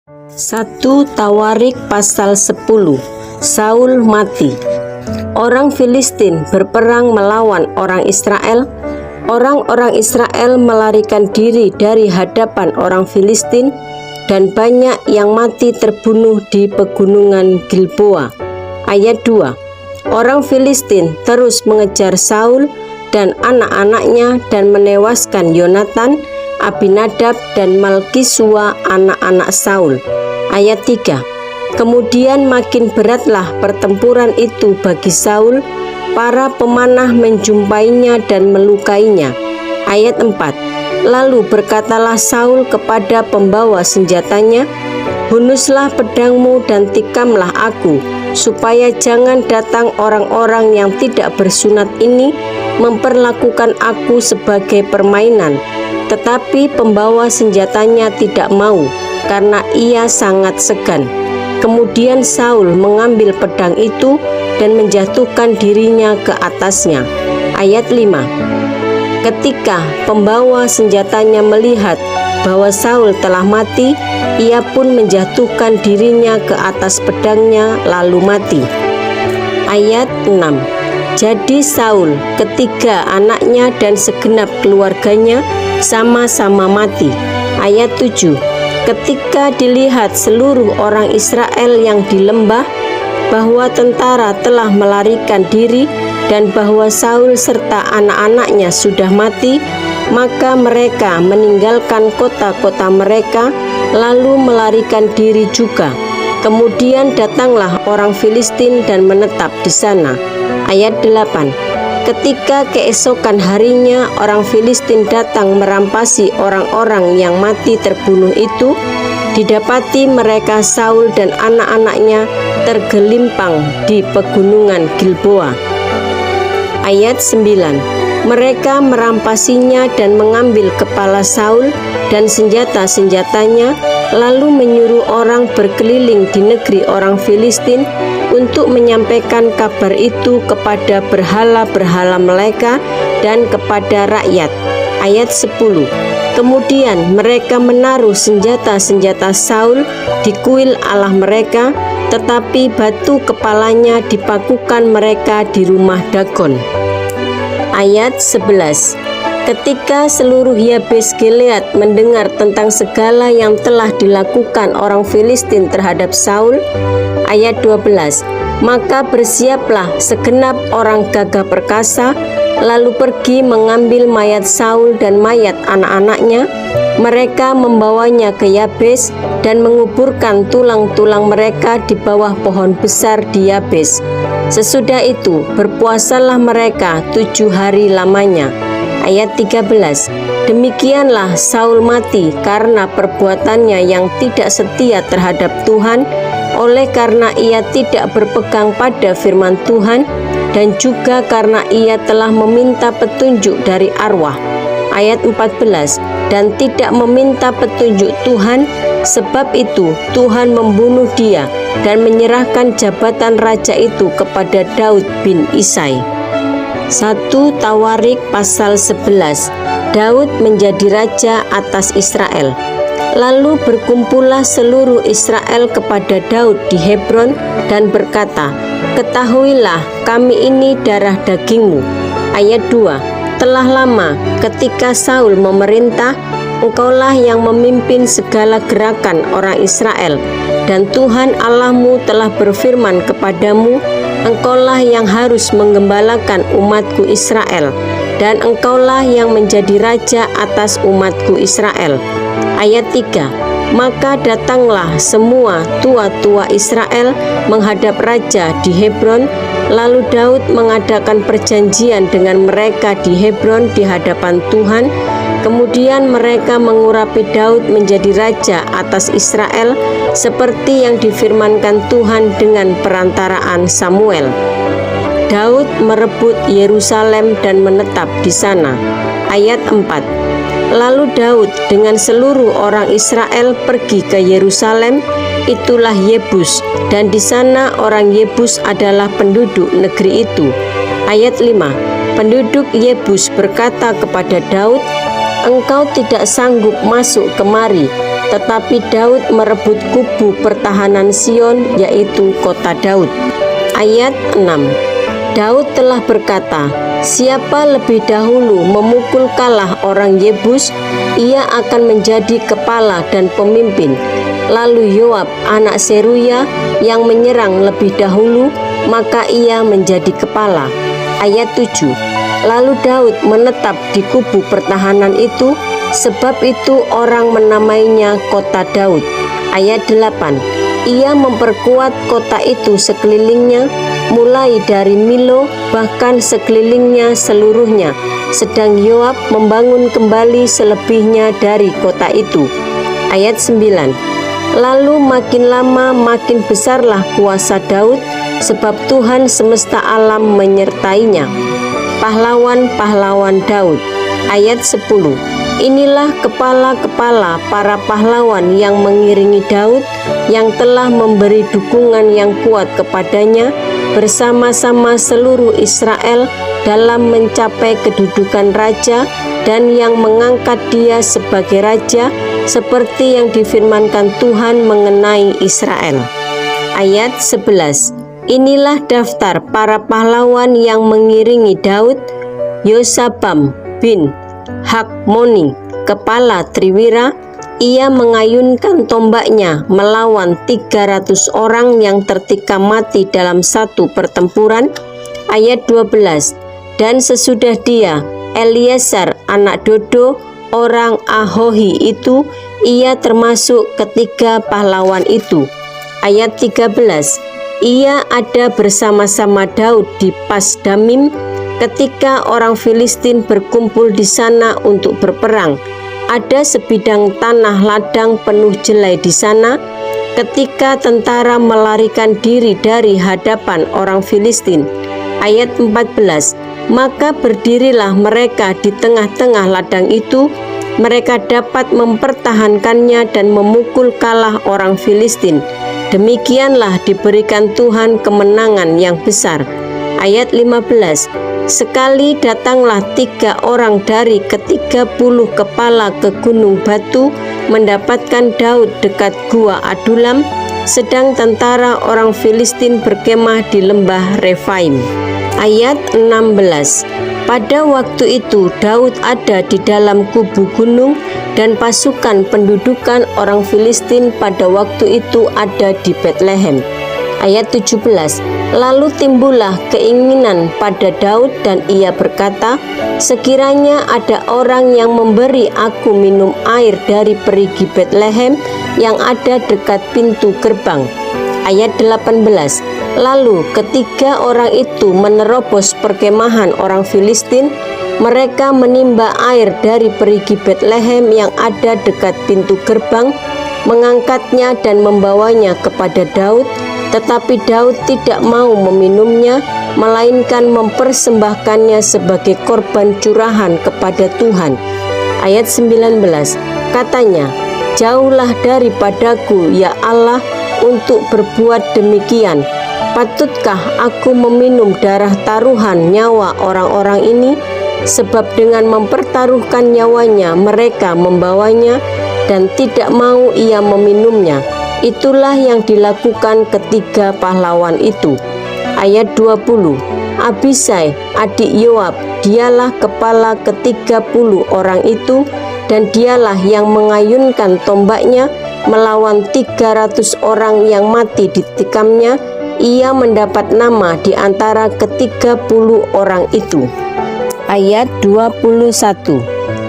1 Tawarik pasal 10. Saul mati. Orang Filistin berperang melawan orang Israel. Orang-orang Israel melarikan diri dari hadapan orang Filistin, dan banyak yang mati terbunuh di pegunungan Gilboa. Ayat 2. Orang Filistin terus mengejar Saul dan anak-anaknya dan menewaskan Yonatan, Abinadab dan Malkisua, anak-anak Saul. Ayat 3. Kemudian makin beratlah pertempuran itu bagi Saul. Para pemanah menjumpainya dan melukainya. Ayat 4. Lalu berkatalah Saul kepada pembawa senjatanya, "Hunuslah pedangmu dan tikamlah aku, supaya jangan datang orang-orang yang tidak bersunat ini memperlakukan aku sebagai permainan." Tetapi pembawa senjatanya tidak mau, karena ia sangat segan. Kemudian Saul mengambil pedang itu dan menjatuhkan dirinya ke atasnya. Ayat 5. Ketika pembawa senjatanya melihat bahwa Saul telah mati, ia pun menjatuhkan dirinya ke atas pedangnya lalu mati. Ayat 6. Jadi Saul, ketiga anaknya dan segenap keluarganya sama-sama mati. Ayat 7. Ketika dilihat seluruh orang Israel yang di lembah bahwa tentara telah melarikan diri dan bahwa Saul serta anak-anaknya sudah mati, maka mereka meninggalkan kota-kota mereka lalu melarikan diri juga. Kemudian datanglah orang Filistin dan menetap di sana. Ayat 8. Ketika keesokan harinya orang Filistin datang merampasi orang-orang yang mati terbunuh itu, didapati mereka Saul dan anak-anaknya tergelimpang di pegunungan Gilboa. Ayat 9. Mereka merampasinya dan mengambil kepala Saul dan senjata-senjatanya, lalu menyuruh orang berkeliling di negeri orang Filistin untuk menyampaikan kabar itu kepada berhala-berhala mereka dan kepada rakyat. Ayat 10. Kemudian mereka menaruh senjata-senjata Saul di kuil Allah mereka, tetapi batu kepalanya dipakukan mereka di rumah Dagon. Ayat 11. Ketika seluruh Yabes Gilead mendengar tentang segala yang telah dilakukan orang Filistin terhadap Saul, ayat 12, maka bersiaplah segenap orang gagah perkasa, lalu pergi mengambil mayat Saul dan mayat anak-anaknya. Mereka membawanya ke Yabes dan menguburkan tulang-tulang mereka di bawah pohon besar di Yabes. Sesudah itu berpuasalah mereka 7 hari lamanya. Ayat 13. Demikianlah Saul mati karena perbuatannya yang tidak setia terhadap Tuhan, oleh karena ia tidak berpegang pada firman Tuhan, dan juga karena ia telah meminta petunjuk dari arwah. Ayat 14. Dan tidak meminta petunjuk Tuhan, sebab itu Tuhan membunuh dia dan menyerahkan jabatan raja itu kepada Daud bin Isai. 1 Tawarik pasal 11. Daud menjadi raja atas Israel. Lalu berkumpullah seluruh Israel kepada Daud di Hebron dan berkata, "Ketahuilah, kami ini darah dagingmu." Ayat 2. Telah lama ketika Saul memerintah, engkaulah yang memimpin segala gerakan orang Israel, dan Tuhan Allahmu telah berfirman kepadamu, engkaulah yang harus menggembalakan umatku Israel, dan engkaulah yang menjadi raja atas umatku Israel. Ayat 3. Maka datanglah semua tua-tua Israel menghadap raja di Hebron. Lalu Daud mengadakan perjanjian dengan mereka di Hebron di hadapan Tuhan. Kemudian mereka mengurapi Daud menjadi raja atas Israel, seperti yang difirmankan Tuhan dengan perantaraan Samuel. Daud merebut Yerusalem dan menetap di sana. Ayat 4. Lalu Daud dengan seluruh orang Israel pergi ke Yerusalem, itulah Yebus, dan di sana orang Yebus adalah penduduk negeri itu. Ayat 5. Penduduk Yebus berkata kepada Daud, "Engkau tidak sanggup masuk kemari, tetapi Daud merebut kubu pertahanan Sion, yaitu kota Daud. Ayat 6. Daud telah berkata, siapa lebih dahulu memukul kalah orang Yebus, ia akan menjadi kepala dan pemimpin. Lalu Yoab anak Seruya yang menyerang lebih dahulu, maka ia menjadi kepala. Ayat 7. Lalu Daud menetap di kubu pertahanan itu, sebab itu orang menamainya kota Daud. Ayat 8. Ia memperkuat kota itu sekelilingnya, mulai dari Milo bahkan sekelilingnya seluruhnya, sedang Yoab membangun kembali selebihnya dari kota itu. Ayat 9. Lalu makin lama makin besarlah kuasa Daud, sebab Tuhan semesta alam menyertainya. Pahlawan-pahlawan Daud. Ayat 10. Inilah kepala-kepala para pahlawan yang mengiringi Daud, yang telah memberi dukungan yang kuat kepadanya bersama-sama seluruh Israel dalam mencapai kedudukan raja, dan yang mengangkat dia sebagai raja, seperti yang difirmankan Tuhan mengenai Israel. Ayat 11. Inilah daftar para pahlawan yang mengiringi Daud: Yosabam bin Hakmoni, kepala Triwira, ia mengayunkan tombaknya melawan 300 orang yang tertikam mati dalam satu pertempuran. Ayat 12. Dan sesudah dia, Eliezer anak Dodo, orang Ahohi itu, ia termasuk ketiga pahlawan itu. Ayat 13. Ia ada bersama-sama Daud di Pasdamim ketika orang Filistin berkumpul di sana untuk berperang. Ada sebidang tanah ladang penuh jelai di sana ketika tentara melarikan diri dari hadapan orang Filistin. Ayat 14. Maka berdirilah mereka di tengah-tengah ladang itu, mereka dapat mempertahankannya dan memukul kalah orang Filistin. Demikianlah diberikan Tuhan kemenangan yang besar. Ayat 15. Sekali datanglah 3 orang dari ke-30 kepala ke Gunung Batu mendapatkan Daud dekat gua Adulam, sedang tentara orang Filistin berkemah di lembah Refaim. Ayat 16. Pada waktu itu Daud ada di dalam kubu gunung, dan pasukan pendudukan orang Filistin pada waktu itu ada di Betlehem. Ayat 17. Lalu timbullah keinginan pada Daud, dan ia berkata, sekiranya ada orang yang memberi aku minum air dari perigi Betlehem yang ada dekat pintu gerbang. Ayat 18. Lalu ketiga orang itu menerobos perkemahan orang Filistin, mereka menimba air dari perigi Betlehem yang ada dekat pintu gerbang, mengangkatnya dan membawanya kepada Daud, tetapi Daud tidak mau meminumnya, melainkan mempersembahkannya sebagai korban curahan kepada Tuhan. Ayat 19. Katanya, jauhlah daripadaku ya Allah untuk berbuat demikian. Patutkah aku meminum darah taruhan nyawa orang-orang ini? Sebab dengan mempertaruhkan nyawanya mereka membawanya, dan tidak mau ia meminumnya. Itulah yang dilakukan ketiga pahlawan itu. Ayat 20. Abisai adik Yoab, dialah kepala ke-30 orang itu, dan dialah yang mengayunkan tombaknya melawan 300 orang yang mati ditikamnya. Ia mendapat nama di antara ke-30 orang itu. Ayat 21.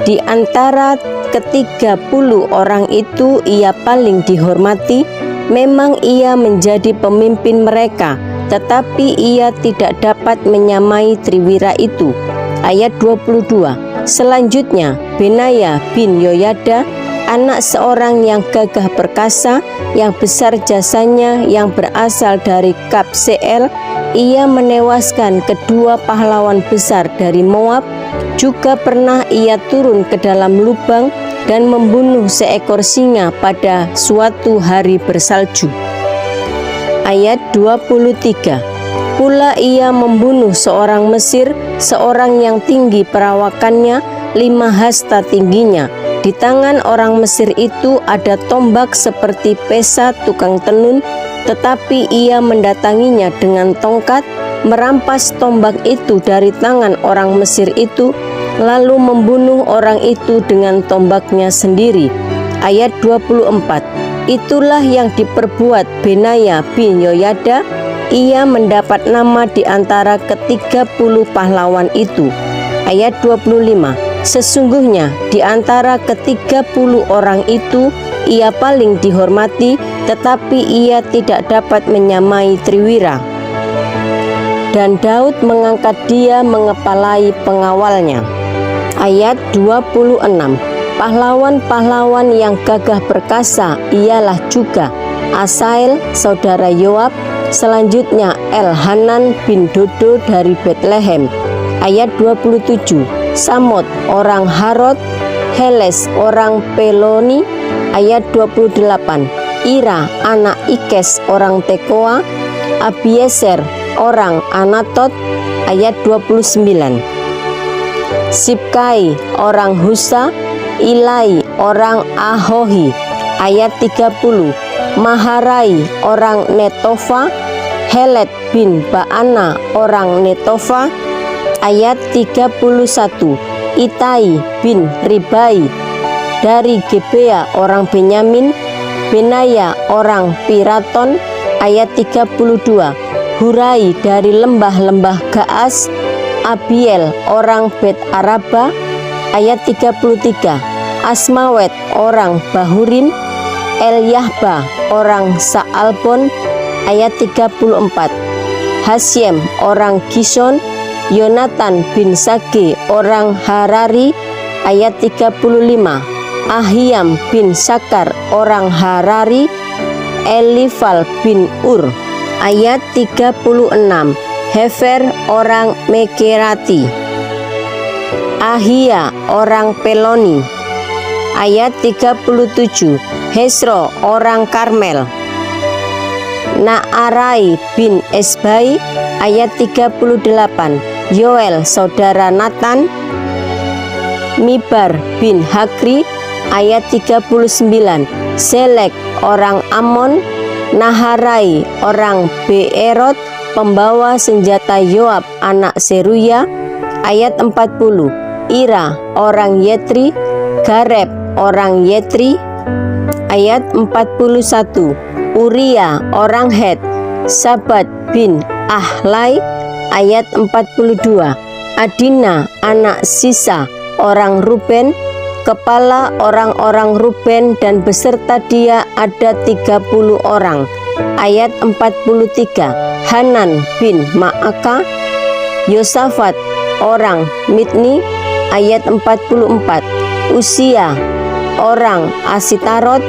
Di antara ke-30 orang itu ia paling dihormati, memang ia menjadi pemimpin mereka, tetapi ia tidak dapat menyamai Triwira itu. Ayat 22. Selanjutnya Benaya bin Yoyada, anak seorang yang gagah perkasa, yang besar jasanya, yang berasal dari Kabseel, ia menewaskan kedua pahlawan besar dari Moab. Juga pernah ia turun ke dalam lubang dan membunuh seekor singa pada suatu hari bersalju. Ayat 23. Pula ia membunuh seorang Mesir, seorang yang tinggi perawakannya, 5 hasta tingginya, Di tangan orang Mesir itu ada tombak seperti pesa tukang tenun, tetapi ia mendatanginya dengan tongkat, merampas tombak itu dari tangan orang Mesir itu, lalu membunuh orang itu dengan tombaknya sendiri. Ayat 24. Itulah yang diperbuat Benaya bin Yoyada. Ia mendapat nama di antara ke-30 pahlawan itu. Ayat 25. Sesungguhnya di antara ke-30 orang itu ia paling dihormati, tetapi ia tidak dapat menyamai Triwira. Dan Daud mengangkat dia mengepalai pengawalnya. Ayat 26. Pahlawan-pahlawan yang gagah perkasa ialah juga Asael saudara Yoab, selanjutnya Elhanan bin Dodo dari Betlehem. Ayat 27. Samot orang Harod, Heles orang Peloni. Ayat 28. Ira anak Ikes orang Tekoa, Abieser orang Anatot. Ayat 29. Sibkai orang Husa, Ilai orang Ahohi. Ayat 30. Maharai orang Netofa, Helet bin Baana orang Netofa. Ayat 31. Itai bin Ribai dari Gebea orang Benyamin, Benaya orang Piraton. Ayat 32. Hurai dari lembah-lembah Gaas, Abiel orang Bet Araba. Ayat 33. Asmawet orang Bahurim, Elyahba orang Saalbon. Ayat 34. Hasyem orang Gison, Yonatan bin Sage orang Harari. Ayat 35. Ahiam bin Sakar orang Harari, Elifal bin Ur. Ayat 36. Hefer orang Mekerati, Ahia orang Peloni. Ayat 37. Hesro orang Karmel, Naarai bin Esbai. Ayat 38. Yoel saudara Natan, Mibar bin Hakri. Ayat 39. Selek orang Amon, Naharai orang Beerot, pembawa senjata Yoab anak Seruya. Ayat 40. Ira orang Yetri, Gareb orang Yetri. Ayat 41. Uria orang Het, Sabat bin Ahlai. Ayat 42. Adina anak Sisa orang Ruben, kepala orang-orang Ruben, dan beserta dia ada 30 orang. Ayat 43. Hanan bin Ma'aka, Yosafat orang Mitni. Ayat 44. Usia orang Asitarot,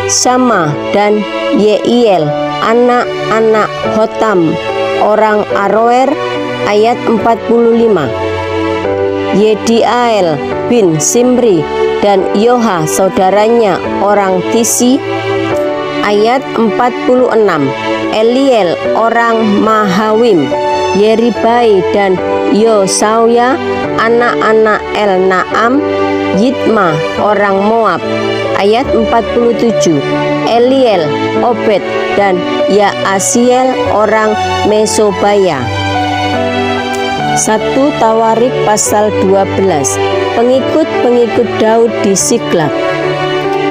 Sama dan Yeiel anak-anak Hotam orang Aroer. Ayat 45. Yediael bin Simri dan Yoha saudaranya orang Tisi. Ayat 46. Eliel orang Mahawim, Yeribai dan Yosauya anak-anak El-Naam, Yitma orang Moab. Ayat 47. Eliel, Obed dan Yaasiel orang Mesobaya. 1 Tawarik pasal 12. Pengikut-pengikut Daud di Siklab.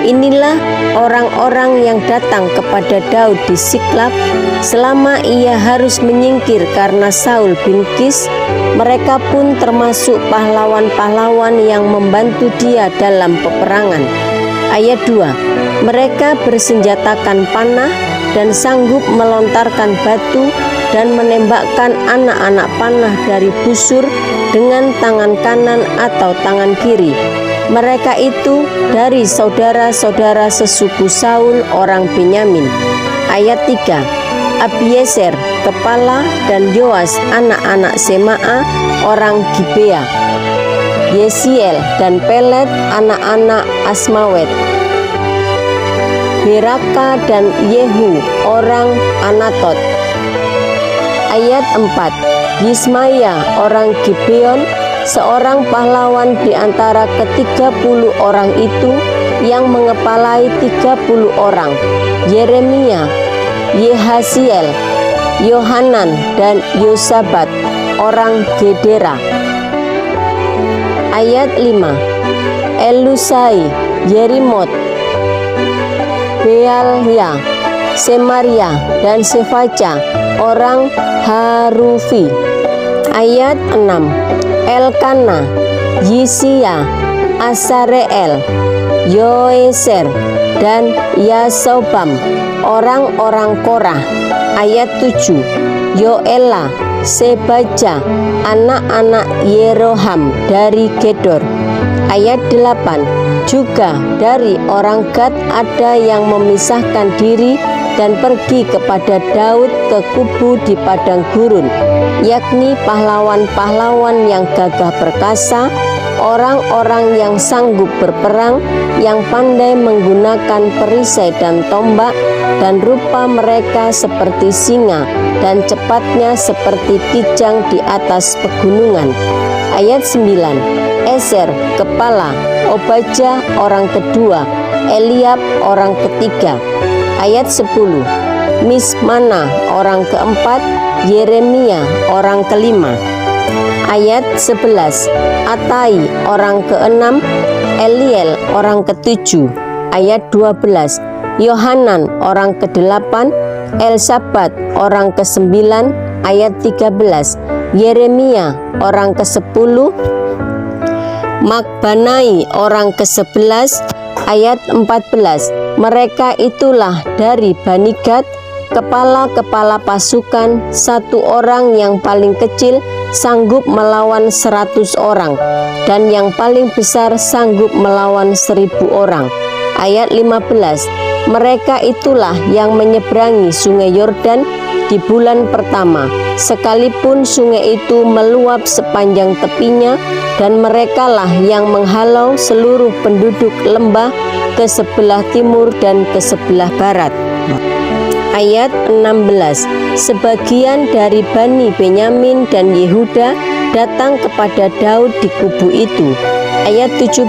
Inilah orang-orang yang datang kepada Daud di Siklab selama ia harus menyingkir karena Saul bin Kis. Mereka pun termasuk pahlawan-pahlawan yang membantu dia dalam peperangan. Ayat 2. Mereka bersenjatakan panah dan sanggup melontarkan batu dan menembakkan anak-anak panah dari busur dengan tangan kanan atau tangan kiri. Mereka itu dari saudara-saudara sesuku Saul orang Benyamin. Ayat 3. Abieser kepala dan Yoas anak-anak Sema'a orang Gibea. Yesiel dan Pelet anak-anak Asmawet. Beraka dan Yehu orang Anatot. Ayat 4. Yismaya orang Gibeon, seorang pahlawan di antara ke-30 orang itu yang mengepalai 30 orang, Yeremia, Yehasiel, Yohanan, dan Yosabat, orang Gedera. Ayat 5. Elusai, Yerimot, Bealya, Semaria, dan Sefaca, orang Harufi. Ayat 6. Elkana, Yisia, Asareel, Yoeser, dan Yasobam, orang-orang Korah. Ayat 7. Yoela, Sebaja, anak-anak Yeroham dari Gedor. Ayat 8. Juga dari orang Gad ada yang memisahkan diri dan pergi kepada Daud ke kubu di padang gurun, yakni pahlawan-pahlawan yang gagah perkasa, orang-orang yang sanggup berperang, yang pandai menggunakan perisai dan tombak, dan rupa mereka seperti singa, dan cepatnya seperti kijang di atas pegunungan. Ayat 9. Eser, kepala, Obaja, orang kedua, Eliab, orang ketiga. Ayat 10. Mismana, orang keempat, Yeremia, orang kelima. Ayat 11. Atai, orang keenam, Eliel, orang ketujuh. Ayat 12. Yohanan, orang kedelapan, Elsabat, orang kesembilan. Ayat 13. Yeremia, orang ke-10, Makbanai, orang ke-11. Ayat 14. Mereka itulah dari Bani Gad, kepala-kepala pasukan, satu orang yang paling kecil sanggup melawan 100 orang, dan yang paling besar sanggup melawan 1000 orang. Ayat 15. Mereka itulah yang menyeberangi sungai Yordan di bulan pertama, sekalipun sungai itu meluap sepanjang tepinya, dan merekalah yang menghalau seluruh penduduk lembah ke sebelah timur dan ke sebelah barat. Ayat 16. Sebagian dari Bani Benyamin dan Yehuda datang kepada Daud di kubu itu. Ayat 17.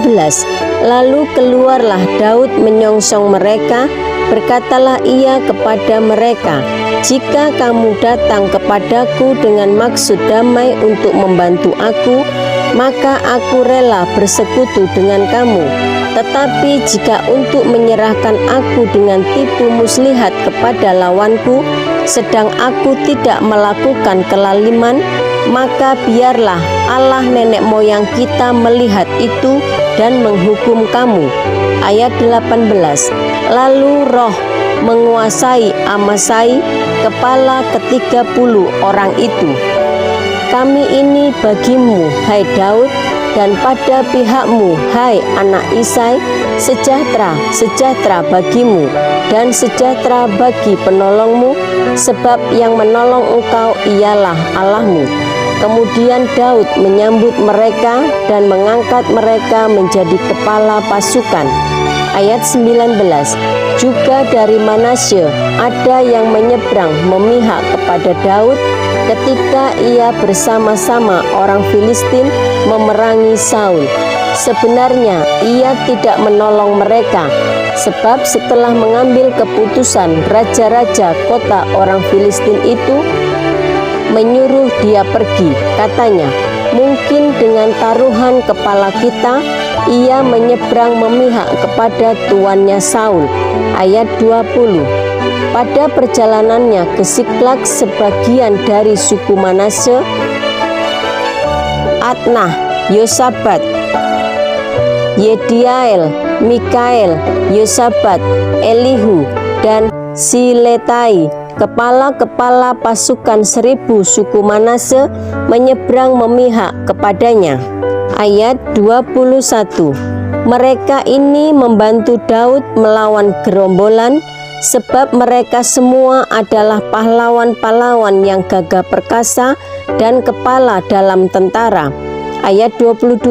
Lalu keluarlah Daud menyongsong mereka, berkatalah ia kepada mereka, jika kamu datang kepadaku dengan maksud damai untuk membantu aku, maka aku rela bersekutu dengan kamu. Tetapi jika untuk menyerahkan aku dengan tipu muslihat kepada lawanku, sedang aku tidak melakukan kelaliman, maka biarlah Allah nenek moyang kita melihat itu dan menghukum kamu. Ayat 18. Lalu roh menguasai Amasai, kepala ke-30 orang itu. Kami ini bagimu, hai Daud, dan pada pihakmu, hai anak Isai, sejahtera, sejahtera bagimu, dan sejahtera bagi penolongmu, sebab yang menolong engkau ialah Allahmu. Kemudian Daud menyambut mereka dan mengangkat mereka menjadi kepala pasukan. Ayat 19. Juga dari Manasye ada yang menyeberang memihak kepada Daud ketika ia bersama-sama orang Filistin memerangi Saul. Sebenarnya ia tidak menolong mereka, sebab setelah mengambil keputusan raja-raja kota orang Filistin itu menyuruh dia pergi, katanya, mungkin dengan taruhan kepala kita ia menyeberang memihak kepada tuannya Saul. Ayat 20. Pada perjalanannya ke Siklag, sebagian dari suku Manasye, Adnah, Yosabat, Yediael, Mikael, Yosabat, Elihu, dan Siletai, kepala-kepala pasukan 1000 suku Manasye, menyeberang memihak kepadanya. Ayat 21. Mereka ini membantu Daud melawan gerombolan, sebab mereka semua adalah pahlawan-pahlawan yang gagah perkasa dan kepala dalam tentara. Ayat 22.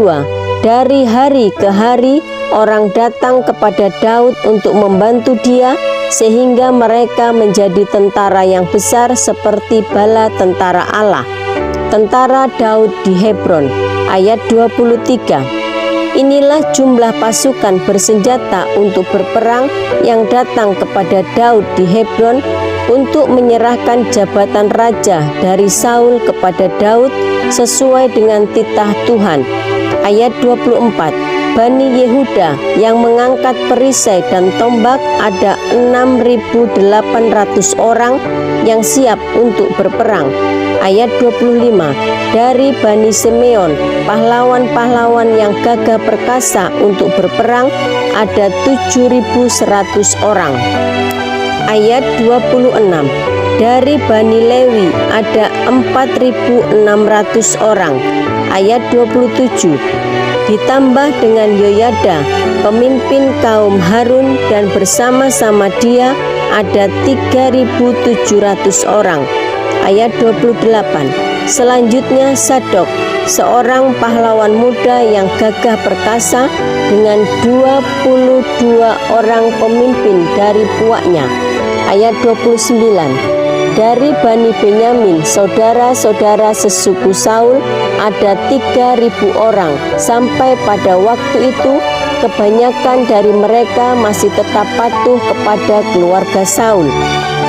Dari hari ke hari orang datang kepada Daud untuk membantu dia, sehingga mereka menjadi tentara yang besar seperti bala tentara Allah. Tentara Daud di Hebron. Ayat 23. Inilah jumlah pasukan bersenjata untuk berperang yang datang kepada Daud di Hebron untuk menyerahkan jabatan raja dari Saul kepada Daud sesuai dengan titah Tuhan. Ayat 24. Bani Yehuda yang mengangkat perisai dan tombak ada 6.800 orang yang siap untuk berperang. Ayat 25. Dari Bani Simeon, pahlawan-pahlawan yang gagah perkasa untuk berperang ada 7.100 orang. Ayat 26. Dari Bani Lewi ada 4.600 orang. Ayat 27. Ditambah dengan Yoyada, pemimpin kaum Harun, dan bersama-sama dia ada 3.700 orang. Ayat 28. Selanjutnya Sadok, seorang pahlawan muda yang gagah perkasa dengan 22 orang pemimpin dari puaknya. Ayat 29. Dari Bani Benyamin, saudara-saudara sesuku Saul, ada 3.000 orang. Sampai pada waktu itu, kebanyakan dari mereka masih tetap patuh kepada keluarga Saul.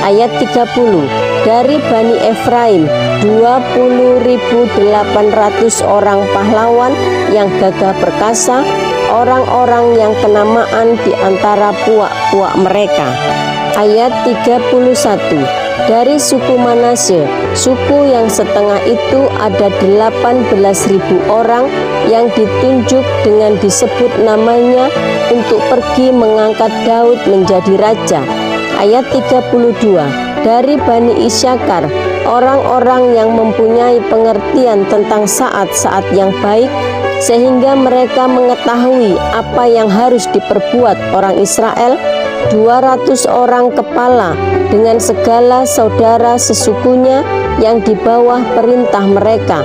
Ayat 30. Dari Bani Efraim, 20.800 orang pahlawan yang gagah perkasa, orang-orang yang kenamaan di antara puak-puak mereka. Ayat 31. Dari suku Manasye, suku yang setengah itu ada 18.000 orang yang ditunjuk dengan disebut namanya untuk pergi mengangkat Daud menjadi raja. Ayat 32. Dari Bani Isyakar, orang-orang yang mempunyai pengertian tentang saat-saat yang baik, sehingga mereka mengetahui apa yang harus diperbuat orang Israel, 200 orang kepala dengan segala saudara sesukunya yang di bawah perintah mereka.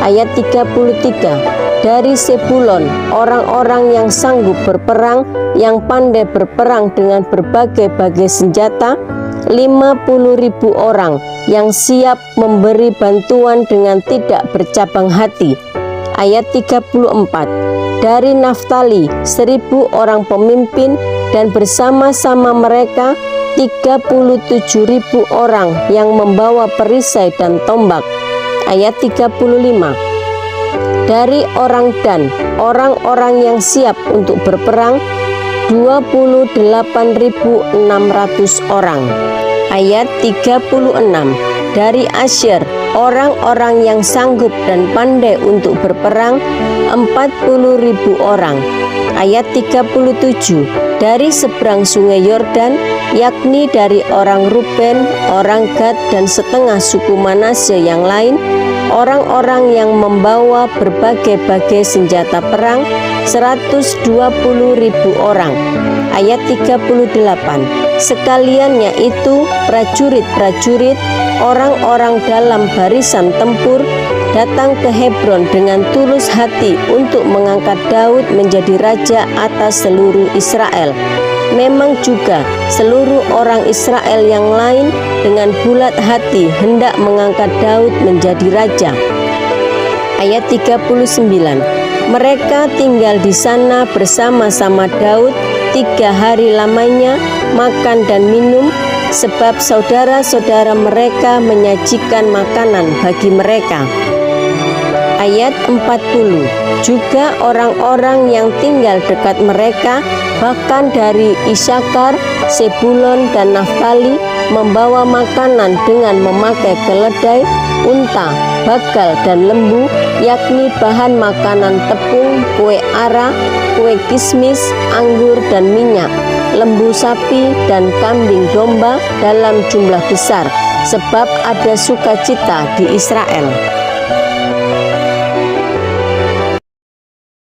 Ayat 33. Dari Sebulon, orang-orang yang sanggup berperang, yang pandai berperang dengan berbagai-bagai senjata, 50.000 orang yang siap memberi bantuan dengan tidak bercabang hati. Ayat 34. Dari Naftali, 1.000 orang pemimpin, dan bersama-sama mereka 37.000 orang yang membawa perisai dan tombak. Ayat 35. Dari orang Dan, orang-orang yang siap untuk berperang, 28.600 orang. Ayat 36. Dari Asyer, orang-orang yang sanggup dan pandai untuk berperang, 40.000 orang. Ayat 37. Dari seberang sungai Yordan, yakni dari orang Ruben, orang Gad, dan setengah suku Manasye yang lain, orang-orang yang membawa berbagai-bagai senjata perang, 120.000 orang. Ayat 38. Sekaliannya itu prajurit-prajurit, orang-orang dalam barisan tempur, datang ke Hebron dengan tulus hati untuk mengangkat Daud menjadi raja atas seluruh Israel. Memang juga seluruh orang Israel yang lain dengan bulat hati hendak mengangkat Daud menjadi raja. Ayat 39. Mereka tinggal di sana bersama-sama Daud 3 hari lamanya, makan dan minum, sebab saudara-saudara mereka menyajikan makanan bagi mereka. Ayat 40. Juga orang-orang yang tinggal dekat mereka, bahkan dari Isyakar, Sebulon, dan Naftali, membawa makanan dengan memakai keledai, unta, bagal, dan lembu, yakni bahan makanan tepung, kue ara, kue kismis, anggur, dan minyak, lembu sapi, dan kambing domba dalam jumlah besar, sebab ada sukacita di Israel.